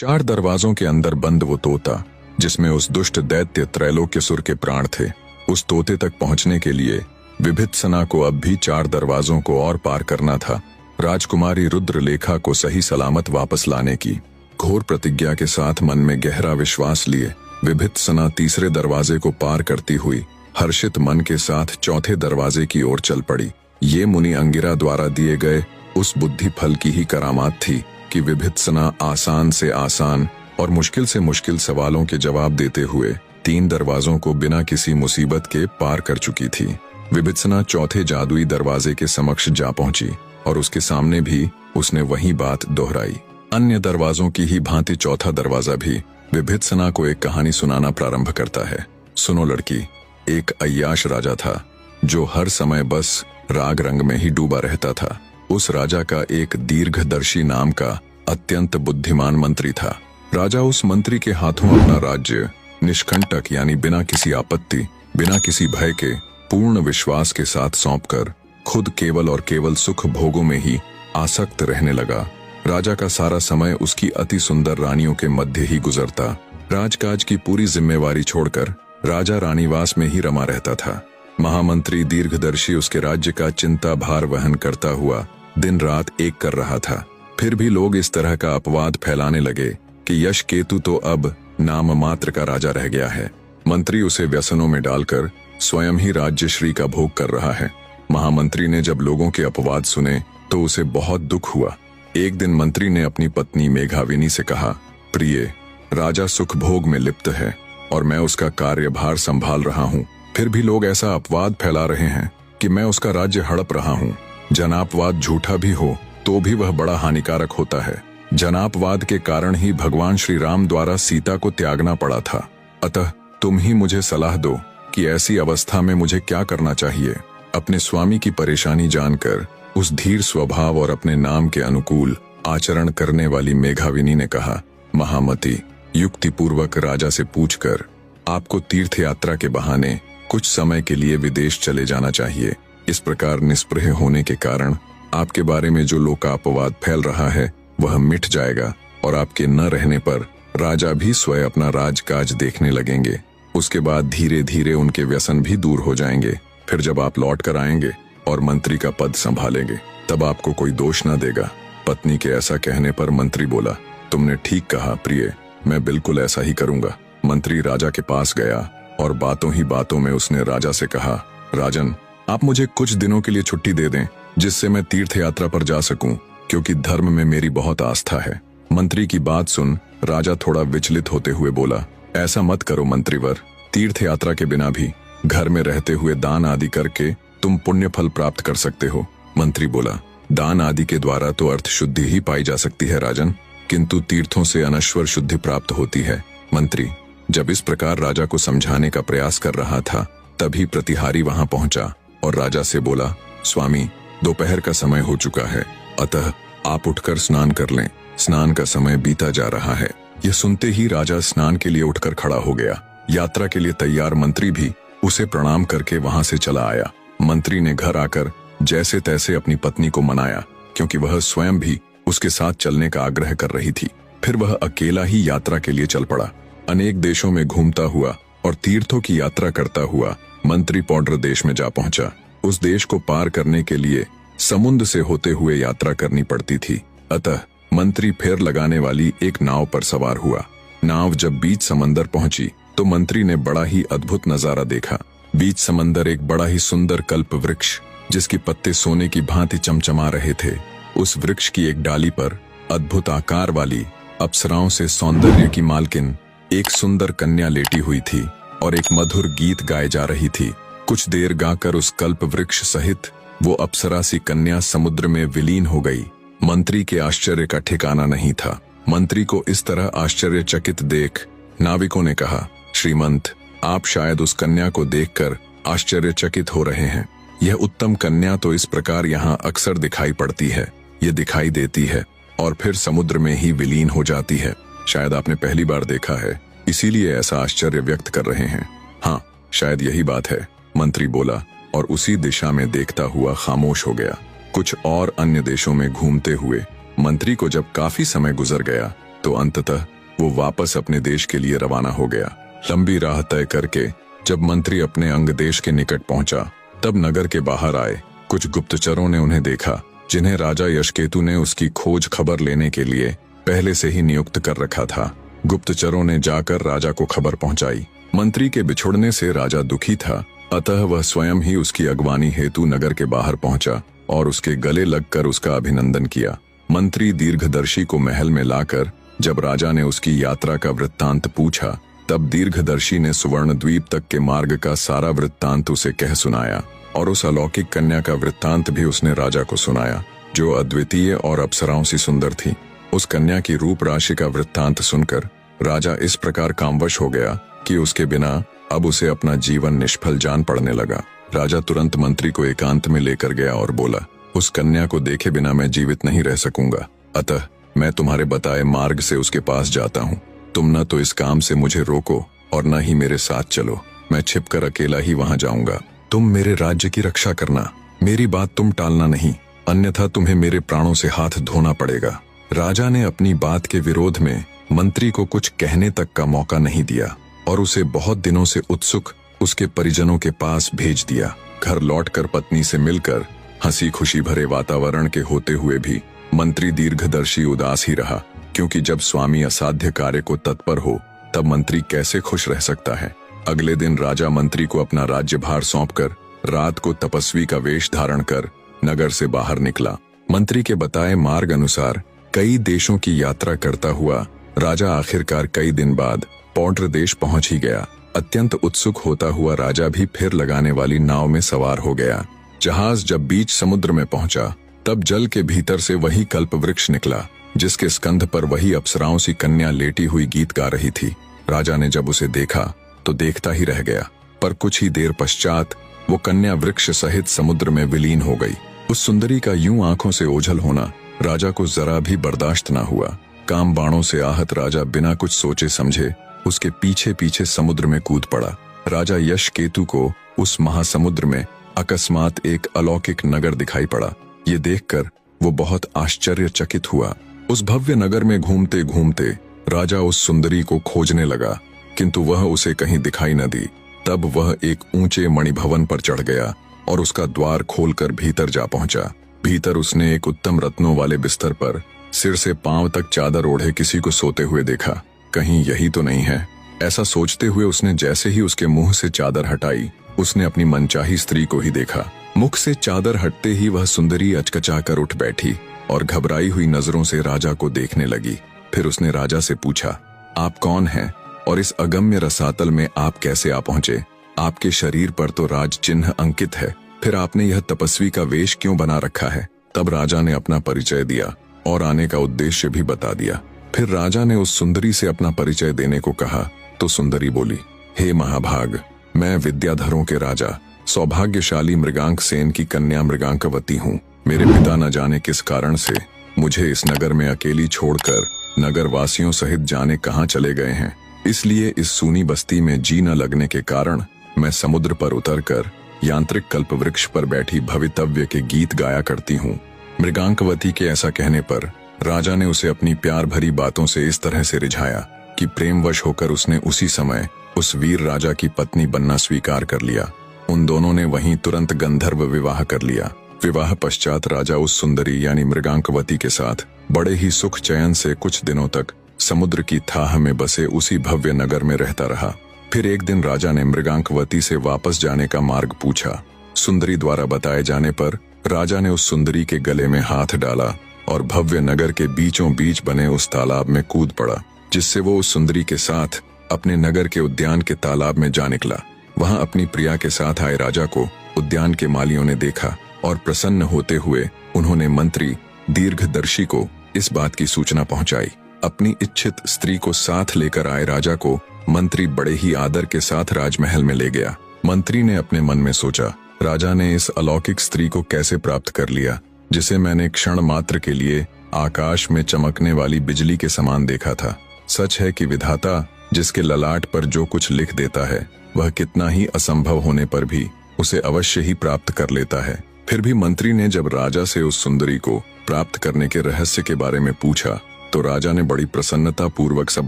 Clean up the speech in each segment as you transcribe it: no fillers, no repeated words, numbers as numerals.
4 दरवाजों के अंदर बंद वो तोता, जिसमें उस दुष्ट दैत्य त्रैलोक्यसुर के प्राण थे। उस तोते तक पहुंचने के लिए विभित्सना को अब भी 4 दरवाजों को और पार करना था। राजकुमारी रुद्रलेखा को सही सलामत वापस लाने की घोर प्रतिज्ञा के साथ मन में गहरा विश्वास लिए विभित्सना तीसरे दरवाजे को पार करती हुई हर्षित मन के साथ चौथे दरवाजे की ओर चल पड़ी। ये मुनि अंगिरा द्वारा दिए गए उस बुद्धि फल की ही करामात थी कि विभित्सना आसान से आसान और मुश्किल से मुश्किल सवालों के जवाब देते हुए 3 दरवाजों को बिना किसी मुसीबत के पार कर चुकी थी। विभित्सना चौथे जादुई दरवाजे के समक्ष जा पहुंची और उसके सामने भी उसने वही बात दोहराई। अन्य दरवाजों की ही भांति चौथा दरवाजा भी विभित्सना को एक कहानी सुनाना प्रारंभ करता है। सुनो लड़की, एक अय्याश राजा था जो हर समय बस राग रंग में ही डूबा रहता था। उस राजा का एक दीर्घदर्शी नाम का अत्यंत बुद्धिमान मंत्री था। राजा उस मंत्री के हाथों अपना राज्य निष्कंटक यानी बिना किसी आपत्ति, बिना किसी भय के पूर्ण विश्वास के साथ सौंपकर खुद केवल और केवल सुख भोगों में ही आसक्त रहने लगा। राजा का सारा समय उसकी अति सुंदर रानियों के मध्य ही गुजरता। राजकाज की पूरी जिम्मेवारी छोड़कर राजा रानीवास में ही रमा रहता था। महामंत्री दीर्घदर्शी उसके राज्य का चिंता भार वहन करता हुआ दिन रात एक कर रहा था। फिर भी लोग इस तरह का अपवाद फैलाने लगे कि यश केतु तो अब नाम मात्र का राजा रह गया है। मंत्री उसे व्यसनों में डालकर स्वयं ही राज्यश्री का भोग कर रहा है। महामंत्री ने जब लोगों के अपवाद सुने तो उसे बहुत दुख हुआ। एक दिन मंत्री ने अपनी पत्नी मेघाविनी से कहा, प्रिय, राजा सुख भोग में लिप्त है और मैं उसका कार्यभार संभाल रहा हूँ। फिर भी लोग ऐसा अपवाद फैला रहे हैं कि मैं उसका राज्य हड़प रहा हूँ। जनापवाद झूठा भी हो तो भी वह बड़ा हानिकारक होता है। जनापवाद के कारण ही भगवान श्री राम द्वारा सीता को त्यागना पड़ा था। अतः तुम ही मुझे सलाह दो कि ऐसी अवस्था में मुझे क्या करना चाहिए। अपने स्वामी की परेशानी जानकर उस धीर स्वभाव और अपने नाम के अनुकूल आचरण करने वाली मेघाविनी ने कहा, महामती, युक्तिपूर्वक राजा से पूछकर आपको तीर्थ यात्रा के बहाने कुछ समय के लिए विदेश चले जाना चाहिए। इस प्रकार निस्पृह होने के कारण आपके बारे में जो लोकापवाद फैल रहा है वह मिट जाएगा और आपके न रहने पर राजा भी स्वयं अपना राजकाज देखने लगेंगे। उसके बाद धीरे धीरे उनके व्यसन भी दूर हो जाएंगे। फिर जब आप लौट कर आएंगे और मंत्री का पद संभालेंगे तब आपको कोई दोष न देगा। पत्नी के ऐसा कहने पर मंत्री बोला, तुमने ठीक कहा प्रिय, मैं बिल्कुल ऐसा ही करूंगा। मंत्री राजा के पास गया और बातों ही बातों में उसने राजा से कहा, राजन, आप मुझे कुछ दिनों के लिए छुट्टी दे दें जिससे मैं तीर्थ यात्रा पर जा सकूं, क्योंकि धर्म में मेरी बहुत आस्था है। मंत्री की बात सुन राजा थोड़ा विचलित होते हुए बोला, ऐसा मत करो मंत्रीवर, तीर्थ यात्रा के बिना भी घर में रहते हुए दान आदि करके तुम पुण्य फल प्राप्त कर सकते हो। मंत्री बोला, दान आदि के द्वारा तो अर्थ शुद्धि ही पाई जा सकती है राजन, किंतु तीर्थों से अनश्वर शुद्धि प्राप्त होती है। मंत्री जब इस प्रकार राजा को समझाने का प्रयास कर रहा था तभी प्रतिहारी वहां पहुंचा और राजा से बोला, स्वामी, दोपहर का समय हो चुका है, अतः आप उठकर स्नान कर लें। स्नान का समय बीता जा रहा है। यह सुनते ही राजा स्नान के लिए उठकर खड़ा हो गया। यात्रा के लिए तैयार मंत्री भी उसे प्रणाम करके वहां से चला आया। मंत्री ने घर आकर जैसे तैसे अपनी पत्नी को मनाया, क्योंकि वह स्वयं भी उसके साथ चलने का आग्रह कर रही थी। फिर वह अकेला ही यात्रा के लिए चल पड़ा। अनेक देशों में घूमता हुआ और तीर्थों की यात्रा करता हुआ मंत्री पौंड्र देश में जा पहुंचा। उस देश को पार करने के लिए समुद्र से होते हुए यात्रा करनी पड़ती थी। अतः मंत्री फेर लगाने वाली एक नाव पर सवार हुआ। नाव जब बीच समंदर पहुंची तो मंत्री ने बड़ा ही अद्भुत नजारा देखा। बीच समंदर एक बड़ा ही सुंदर कल्प वृक्ष, जिसके पत्ते सोने की भांति चमचमा रहे थे। उस वृक्ष की एक डाली पर अद्भुत आकार वाली अप्सराओं से सौंदर्य की मालकिन एक सुंदर कन्या लेटी हुई थी और एक मधुर गीत गाए जा रही थी। कुछ देर गाकर उस कल्प वृक्ष सहित वो अप्सरा सी कन्या समुद्र में विलीन हो गई। मंत्री के आश्चर्य का ठिकाना नहीं था। मंत्री को इस तरह आश्चर्यचकित देख नाविकों ने कहा, श्रीमंत, आप शायद उस कन्या को देखकर आश्चर्यचकित हो रहे हैं। यह उत्तम कन्या तो इस प्रकार यहाँ अक्सर दिखाई पड़ती है। ये दिखाई देती है और फिर समुद्र में ही विलीन हो जाती है। शायद आपने पहली बार देखा है, इसीलिए ऐसा आश्चर्य व्यक्त कर रहे हैं। हाँ, शायद यही बात है, मंत्री बोला और उसी दिशा में देखता हुआ खामोश हो गया। कुछ और अन्य देशों में घूमते हुए मंत्री को जब काफी समय गुजर गया तो अंततः वो वापस अपने देश के लिए रवाना हो गया। लंबी राह तय करके जब मंत्री अपने अंग देश के निकट पहुंचा, तब नगर के बाहर आए कुछ गुप्तचरों ने उन्हें देखा, जिन्हें राजा यशकेतु ने उसकी खोज खबर लेने के लिए पहले से ही नियुक्त कर रखा था। गुप्तचरों ने जाकर राजा को खबर पहुंचाई। मंत्री के बिछुड़ने से राजा दुखी था, अतः वह स्वयं ही उसकी अगवानी हेतु नगर के बाहर पहुंचा और उसके गले लगकर उसका अभिनंदन किया। मंत्री दीर्घदर्शी को महल में लाकर जब राजा ने उसकी यात्रा का वृत्तांत पूछा, तब दीर्घदर्शी ने सुवर्ण द्वीप तक के मार्ग का सारा वृत्तांत उसे कह सुनाया और उस अलौकिक कन्या का वृत्तांत भी उसने राजा को सुनाया, जो अद्वितीय और अप्सराओं सी सुंदर थी। उस कन्या की रूप राशि का वृत्तांत सुनकर राजा इस प्रकार कामवश हो गया कि उसके बिना अब उसे अपना जीवन निष्फल जान पड़ने लगा। राजा तुरंत मंत्री को एकांत में लेकर गया और बोला, उस कन्या को देखे बिना मैं जीवित नहीं रह सकूंगा, अतः मैं तुम्हारे बताए मार्ग से उसके पास जाता हूँ। तुम न तो इस काम से मुझे रोको और न ही मेरे साथ चलो, मैं छिपकर अकेला ही वहां जाऊंगा। तुम मेरे राज्य की रक्षा करना, मेरी बात तुम टालना नहीं, अन्यथा तुम्हें मेरे प्राणों से हाथ धोना पड़ेगा। राजा ने अपनी बात के विरोध में मंत्री को कुछ कहने तक का मौका नहीं दिया और उसे बहुत दिनों से उत्सुक उसके परिजनों के पास भेज दिया। घर लौटकर पत्नी से मिलकर हंसी खुशी भरे वातावरण के होते हुए भी मंत्री दीर्घदर्शी उदास ही रहा, क्योंकि जब स्वामी असाध्य कार्य को तत्पर हो तब मंत्री कैसे खुश रह सकता है। अगले दिन राजा मंत्री को अपना राज्यभार सौंपकर रात को तपस्वी का वेश धारण कर नगर से बाहर निकला। मंत्री के बताए मार्ग अनुसार कई देशों की यात्रा करता हुआ राजा आखिरकार कई दिन बाद पौंड्र देश पहुंच ही गया। अत्यंत उत्सुक होता हुआ राजा भी फिर लगाने वाली नाव में सवार हो गया। जहाज जब बीच समुद्र में पहुंचा, तब जल के भीतर से वही कल्प वृक्ष निकला, जिसके स्कंध पर वही अप्सराओं सी कन्या लेटी हुई गीत गा रही थी। राजा ने जब उसे देखा तो देखता ही रह गया, पर कुछ ही देर पश्चात वो कन्या वृक्ष सहित समुद्र में विलीन हो गई। उस सुंदरी का यूं आंखों से ओझल होना राजा को जरा भी बर्दाश्त न हुआ। काम बाणों से आहत राजा बिना कुछ सोचे समझे उसके पीछे पीछे समुद्र में कूद पड़ा। राजा यशकेतु को उस महासमुद्र में अकस्मात एक अलौकिक नगर दिखाई पड़ा। ये देखकर वो बहुत आश्चर्यचकित हुआ। उस भव्य नगर में घूमते घूमते राजा उस सुंदरी को खोजने लगा, किंतु वह उसे कहीं दिखाई न दी। तब वह एक ऊंचे मणिभवन पर चढ़ गया और उसका द्वार खोलकर भीतर जा पहुंचा। भीतर उसने एक उत्तम रत्नों वाले बिस्तर पर सिर से पांव तक चादर ओढ़े किसी को सोते हुए देखा। कहीं यही तो नहीं है, ऐसा सोचते हुए उसने जैसे ही उसके मुंह से चादर हटाई, उसने अपनी मनचाही स्त्री को ही देखा। मुख से चादर हटते ही वह सुंदरी अचकचाकर उठ बैठी और घबराई हुई नजरों से राजा को देखने लगी। फिर उसने राजा से पूछा, आप कौन हैं और इस अगम्य रसातल में आप कैसे आ पहुंचे? आपके शरीर पर तो राज चिन्ह अंकित है, फिर आपने यह तपस्वी का वेश क्यों बना रखा है? तब राजा ने अपना परिचय दिया और आने का उद्देश्य भी बता दिया। फिर राजा ने उस सुंदरी से अपना परिचय देने को कहा तो सुंदरी बोली, हे महाभाग, मैं विद्याधरों के राजा सौभाग्यशाली मृगांक सेन की कन्या मृगांकवती हूँ। मेरे पिता न जाने किस कारण से मुझे इस नगर में अकेली छोड़कर नगर वासियों सहित जाने कहाँ चले गए हैं, इसलिए इस सूनी बस्ती में जी न लगने के कारण मैं समुद्र पर उतरकर यांत्रिक कल्प वृक्ष पर बैठी भवितव्य के गीत गाया करती हूँ। मृगांकवती के ऐसा कहने पर राजा ने उसे अपनी प्यार भरी बातों से इस तरह से रिझाया कि प्रेमवश होकर उसने उसी समय उस वीर राजा की पत्नी बनना स्वीकार कर लिया। उन दोनों ने वहीं तुरंत गंधर्व विवाह कर लिया। विवाह पश्चात राजा उस सुंदरी यानी मृगांकवती के साथ बड़े ही सुख चयन से कुछ दिनों तक समुद्र की थाह में बसे उसी भव्य नगर में रहता रहा। फिर एक दिन राजा ने मृगांकवती से वापस जाने का मार्ग पूछा। सुंदरी द्वारा बताए जाने पर राजा ने उस सुंदरी के गले में हाथ डाला और भव्य नगर के बीचों बीच बने उस तालाब में कूद पड़ा, जिससे वो उस सुंदरी के साथ अपने नगर के उद्यान के तालाब में जा निकला। वहां अपनी प्रिया के साथ आए राजा को उद्यान के मालियों ने देखा और प्रसन्न होते हुए उन्होंने मंत्री दीर्घदर्शी को इस बात की सूचना पहुंचाई। अपनी इच्छित स्त्री को साथ लेकर आए राजा को मंत्री बड़े ही आदर के साथ राजमहल में ले गया। मंत्री ने अपने मन में सोचा, राजा ने इस अलौकिक स्त्री को कैसे प्राप्त कर लिया, जिसे मैंने क्षण मात्र के लिए आकाश में चमकने वाली बिजली के समान देखा था। सच है कि विधाता जिसके ललाट पर जो कुछ लिख देता है, वह कितना ही असंभव होने पर भी उसे अवश्य ही प्राप्त कर लेता है। फिर भी मंत्री ने जब राजा से उस सुंदरी को प्राप्त करने के रहस्य के बारे में पूछा, तो राजा ने बड़ी प्रसन्नता पूर्वक सब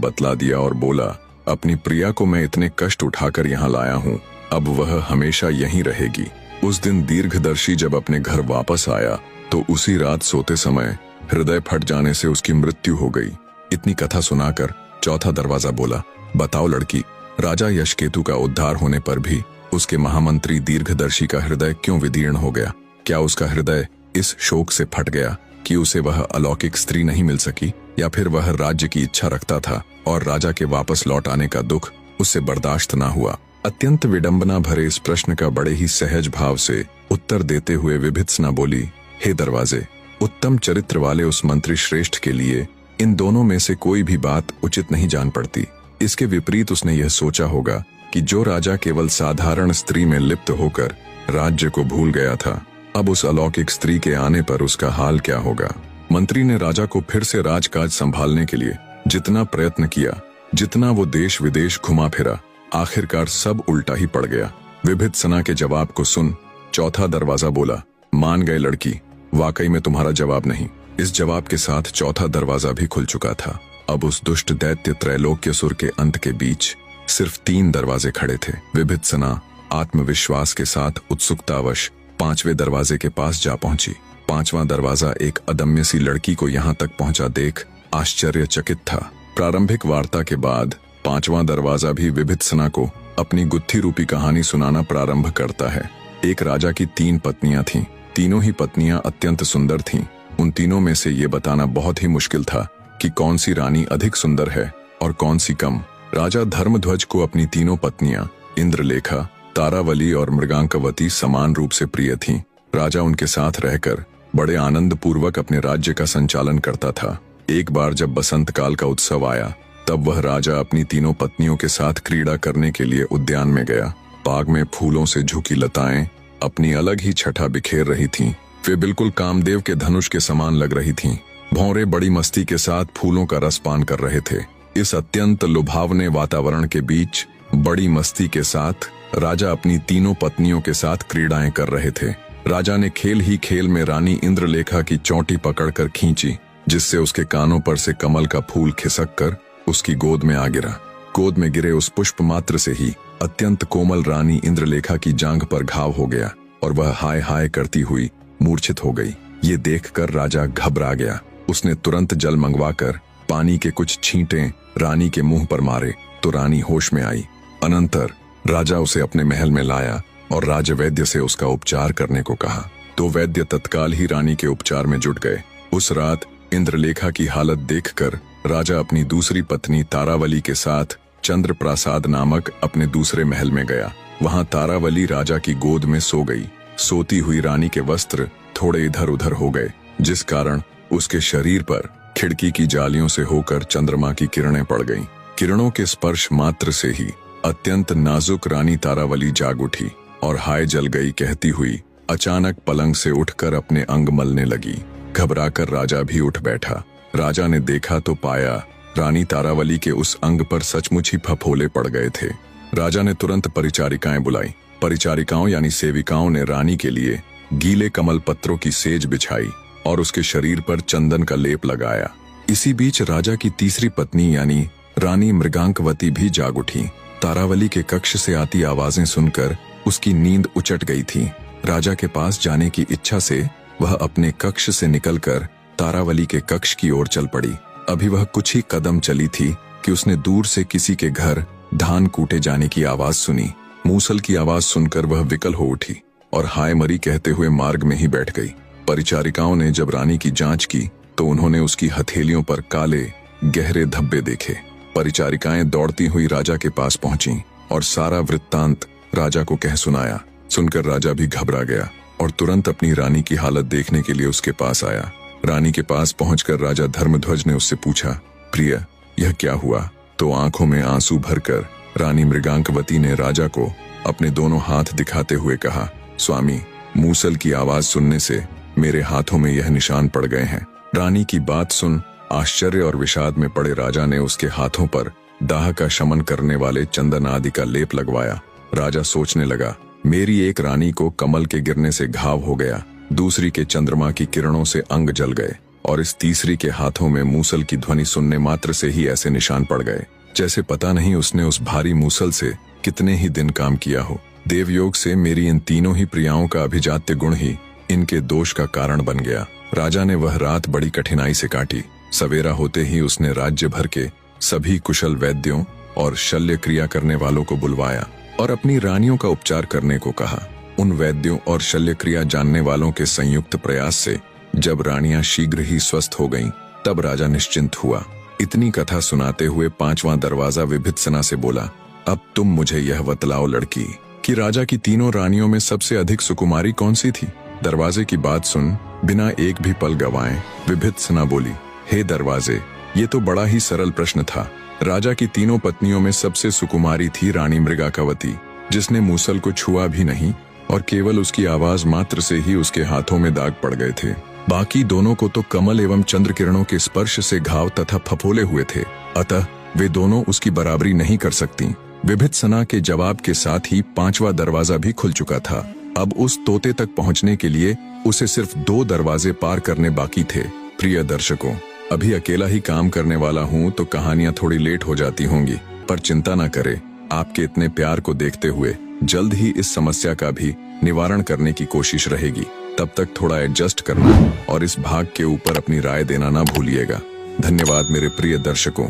बतला दिया और बोला, अपनी प्रिया को मैं इतने कष्ट उठाकर यहाँ लाया हूँ, अब वह हमेशा यहीं रहेगी। उस दिन दीर्घदर्शी जब अपने घर वापस आया तो उसी रात सोते समय हृदय फट जाने से उसकी मृत्यु हो गई। इतनी कथा सुनाकर चौथा दरवाजा बोला, बताओ लड़की, राजा यशकेतु का उद्धार होने पर भी उसके महामंत्री दीर्घदर्शी का हृदय क्यों विदीर्ण हो गया? क्या उसका हृदय इस शोक से फट गया कि उसे वह अलौकिक स्त्री नहीं मिल सकी, या फिर वह राज्य की इच्छा रखता था और राजा के वापस लौट आने का दुख उससे बर्दाश्त ना हुआ? अत्यंत विडंबना भरे इस प्रश्न का बड़े ही सहज भाव से उत्तर देते हुए विभित्सना बोली, हे दरवाजे, उत्तम चरित्र वाले उस मंत्री श्रेष्ठ के लिए इन दोनों में से कोई भी बात उचित नहीं जान पड़ती। इसके विपरीत उसने यह सोचा होगा कि जो राजा केवल साधारण स्त्री में लिप्त होकर राज्य को भूल गया था, अब उस अलौकिक स्त्री के आने पर उसका हाल क्या होगा। मंत्री ने राजा को फिर से राजकाज संभालने के लिए जितना प्रयत्न किया, जितना वो देश विदेश घुमा फिरा, आखिरकार सब उल्टा ही पड़ गया। विभित्सना के जवाब को सुन चौथा दरवाजा बोला, मान गए लड़की, वाकई में तुम्हारा जवाब नहीं। इस जवाब के साथ चौथा दरवाजा भी खुल चुका था। अब उस दुष्ट दैत्य त्रैलोक्यसुर के अंत के बीच सिर्फ 3 दरवाजे खड़े थे। विभित्सना आत्मविश्वास के साथ उत्सुकतावश 5वें दरवाजे के पास जा पहुंची। 5वां दरवाजा एक अदम्य सी लड़की को यहाँ तक पहुंचा देख आश्चर्यचकित था। प्रारंभिक वार्ता के बाद 5वां दरवाजा भी विभित्सना को अपनी गुत्थी रूपी कहानी सुनाना प्रारंभ करता है। एक राजा की 3 पत्नियां थीं। तीनों ही पत्नियां अत्यंत सुंदर थीं। उन तीनों में से ये बताना बहुत ही मुश्किल था कि कौन सी रानी अधिक सुंदर है और कौन सी कम। राजा धर्मध्वज को अपनी तीनों पत्नियां इंद्रलेखा, तारावली और मृगांकवती समान रूप से प्रिय थीं। राजा उनके साथ रहकर बड़े आनंद पूर्वक अपने राज्य का संचालन करता था। एक बार जब बसंत काल का उत्सव आया, तब वह राजा अपनी तीनों पत्नियों के साथ क्रीड़ा करने के लिए उद्यान में गया। बाग में फूलों से झुकी लताएं अपनी अलग ही छटा बिखेर रही थीं। वे बिल्कुल कामदेव के धनुष के समान लग रही थीं। भौरे बड़ी मस्ती के साथ फूलों का रस पान कर रहे थे। इस अत्यंत लुभावने वातावरण के बीच बड़ी मस्ती के साथ राजा अपनी तीनों पत्नियों के साथ क्रीड़ाएं कर रहे थे। राजा ने खेल ही खेल में रानी इंद्रलेखा की चोटी पकड़कर खींची, जिससे उसके कानों पर से कमल का फूल खिसक कर उसकी गोद में आ गिरा। गोद में गिरे उस पुष्प मात्र से ही अत्यंत कोमल रानी इंद्रलेखा की जांघ पर घाव हो गया और वह हाय हाय करती हुई मूर्छित हो गई। ये देखकर राजा घबरा गया। उसने तुरंत जल मंगवाकर पानी के कुछ छींटे रानी के मुंह पर मारे तो रानी होश में आई। अनंतर राजा उसे अपने महल में लाया और राजवैद्य से उसका उपचार करने को कहा। तो वैद्य तत्काल ही रानी के उपचार में जुट गए। उस रात इंद्रलेखा की हालत देखकर राजा अपनी दूसरी पत्नी तारावली के साथ चंद्रप्रासाद नामक अपने दूसरे महल में गया। वहां तारावली राजा की गोद में सो गई। सोती हुई रानी के वस्त्र थोड़े इधर उधर हो गए, जिस कारण उसके शरीर पर खिड़की की जालियों से होकर चंद्रमा की किरणें पड़ गईं। किरणों के स्पर्श मात्र से ही अत्यंत नाजुक रानी तारावली जाग उठी और हाय जल गई कहती हुई अचानक पलंग से उठकर अपने अंग मलने लगी। घबराकर राजा भी उठ बैठा। राजा ने देखा तो पाया रानी तारावली के उस अंग पर सचमुच ही फफोले पड़ गए थे। राजा ने तुरंत परिचारिकाएं बुलाई। परिचारिकाओं यानी सेविकाओं ने रानी के लिए गीले कमल पत्रों की सेज बिछाई और उसके शरीर पर चंदन का लेप लगाया। इसी बीच राजा की तीसरी पत्नी यानी रानी मृगांकवती भी जाग उठी। तारावली के कक्ष से आती आवाजें सुनकर उसकी नींद उचट गई थी। राजा के पास जाने की इच्छा से वह अपने कक्ष से निकलकर तारावली के कक्ष की ओर चल पड़ी। अभी वह कुछ ही कदम चली थी कि उसने दूर से किसी के घर धान कूटे जाने की आवाज सुनी। मूसल की आवाज सुनकर वह विकल हो उठी और हाय मरी कहते हुए मार्ग में ही बैठ गई। परिचारिकाओं ने जब रानी की जांच की तो उन्होंने उसकी हथेलियों पर काले गहरे धब्बे देखे। परिचारिकाएं दौड़ती हुई राजा के पास पहुंची और सारा वृत्तांत राजा को कह सुनाया। सुनकर राजा भी घबरा गया और तुरंत अपनी रानी की हालत देखने के लिए उसके पास आया। रानी के पास पहुंचकर राजा धर्मध्वज ने उससे पूछा, प्रिय, यह क्या हुआ? तो आंखों में आंसू भरकर रानी मृगांकवती ने राजा को अपने दोनों हाथ दिखाते हुए कहा, स्वामी, मूसल की आवाज सुनने से मेरे हाथों में यह निशान पड़ गए हैं। रानी की बात सुन आश्चर्य और विषाद में पड़े राजा ने उसके हाथों पर दाह का शमन करने वाले चंदन आदि का लेप लगवाया। राजा सोचने लगा, मेरी एक रानी को कमल के गिरने से घाव हो गया, दूसरी के चंद्रमा की किरणों से अंग जल गए, और इस तीसरी के हाथों में मूसल की ध्वनि सुनने मात्र से ही ऐसे निशान पड़ गए जैसे पता नहीं उसने उस भारी मूसल से कितने ही दिन काम किया हो। देवयोग से मेरी इन तीनों ही प्रियाओं का अभिजात्य गुण ही इनके दोष का कारण बन गया। राजा ने वह रात बड़ी कठिनाई से काटी। सवेरा होते ही उसने राज्य भर के सभी कुशल वैद्यों और शल्य क्रिया करने वालों को बुलवाया और अपनी रानियों का उपचार करने को कहा। उन वैद्यों और शल्य क्रिया जानने वालों के संयुक्त प्रयास से जब रानियां शीघ्र ही स्वस्थ हो गईं, तब राजा निश्चिंत हुआ। इतनी कथा सुनाते हुए पांचवां दरवाजा विभित्सना से बोला, अब तुम मुझे यह बतलाओ लड़की कि राजा की तीनों रानियों में सबसे अधिक सुकुमारी कौन सी थी। दरवाजे की बात सुन बिना एक भी पल गवाए विभित्सना बोली, हे दरवाजे, ये तो बड़ा ही सरल प्रश्न था। राजा की तीनों पत्नियों में सबसे सुकुमारी थी रानी मृगाकवती, जिसने मूसल को छुआ भी नहीं और केवल उसकी आवाज मात्र से ही उसके हाथों में दाग पड़ गए थे। बाकी दोनों को तो कमल एवं चंद्र किरणों के स्पर्श से घाव तथा फफोले हुए थे, अतः वे दोनों उसकी बराबरी नहीं कर सकती। विभित्सना के जवाब के साथ ही पांचवा दरवाजा भी खुल चुका था। अब उस तोते तक पहुंचने के लिए उसे सिर्फ 2 दरवाजे पार करने बाकी थे। प्रिय दर्शकों, अभी अकेला ही काम करने वाला हूं तो कहानियां थोड़ी लेट हो जाती होंगी, पर चिंता न करें, आपके इतने प्यार को देखते हुए जल्द ही इस समस्या का भी निवारण करने की कोशिश रहेगी। तब तक थोड़ा एडजस्ट करना और इस भाग के ऊपर अपनी राय देना ना भूलिएगा। धन्यवाद मेरे प्रिय दर्शकों।